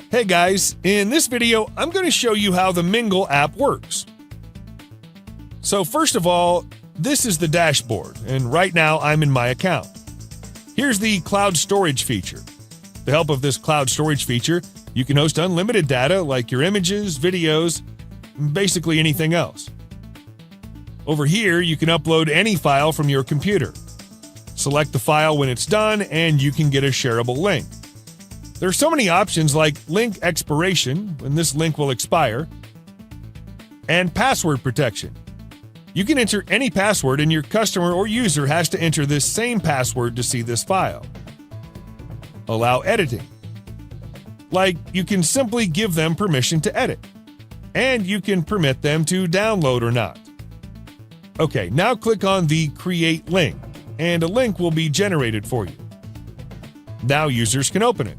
Hey guys, in this video, I'm going to show you how the Mingle app works. So first of all, this is the dashboard, and right now I'm in my account. Here's the cloud storage feature. With the help of this cloud storage feature, you can host unlimited data like your images, videos, basically anything else. Over here, you can upload any file from your computer. Select the file when it's done, and you can get a shareable link. There are so many options like link expiration, when this link will expire, and password protection. You can enter any password, and your customer or user has to enter this same password to see this file. Allow editing. Like, you can simply give them permission to edit, and you can permit them to download or not. Okay, now click on the Create Link, and a link will be generated for you. Now users can open it.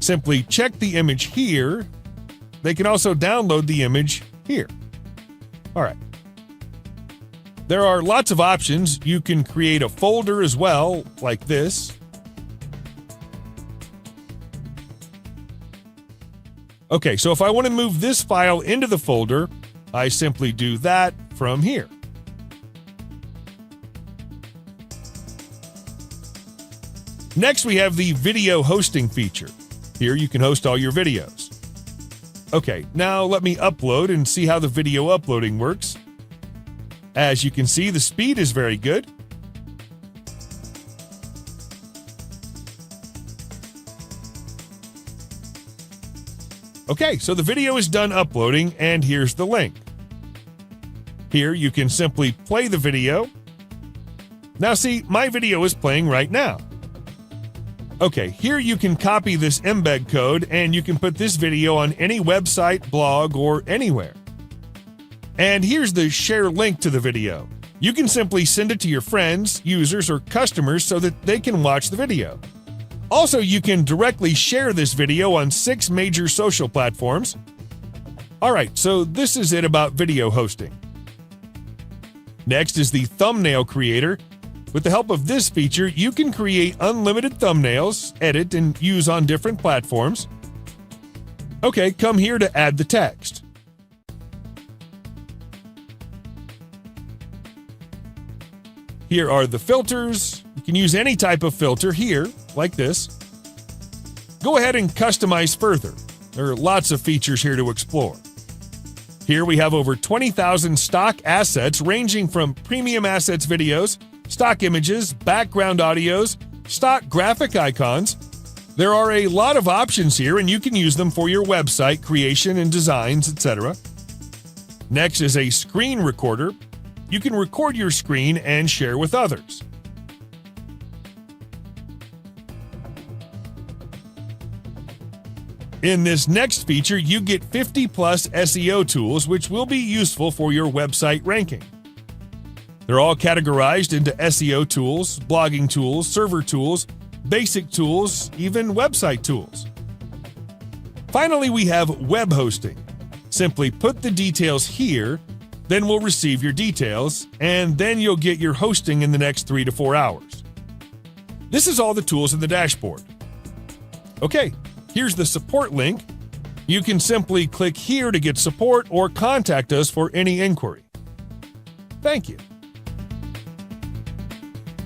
Simply check the image here. They can also download the image here. All right. There are lots of options. You can create a folder as well, like this. Okay, so if I want to move this file into the folder, I simply do that from here. Next, we have the video hosting feature. Here you can host all your videos. Okay, now let me upload and see how the video uploading works. As you can see, the speed is very good. Okay, so the video is done uploading, and here's the link. Here you can simply play the video. Now see, my video is playing right now. Okay, here you can copy this embed code, and you can put this video on any website, blog, or anywhere. And here's the share link to the video. You can simply send it to your friends, users, or customers so that they can watch the video. Also, you can directly share this video on 6 major social platforms. Alright, so this is it about video hosting. Next is the thumbnail creator. With the help of this feature, you can create unlimited thumbnails, edit, and use on different platforms. Okay, come here to add the text. Here are the filters. You can use any type of filter here, like this. Go ahead and customize further. There are lots of features here to explore. Here we have over 20,000 stock assets ranging from premium assets videos, stock images, background audios, stock graphic icons. There are a lot of options here, and you can use them for your website creation and designs, etc. Next is a screen recorder. You can record your screen and share with others. In this next feature, you get 50+ SEO tools, which will be useful for your website ranking. They're all categorized into SEO tools, blogging tools, server tools, basic tools, even website tools. Finally, we have web hosting. Simply put the details here, then we'll receive your details, and then you'll get your hosting in the next 3 to 4 hours. This is all the tools in the dashboard. Okay, here's the support link. You can simply click here to get support or contact us for any inquiry. Thank you.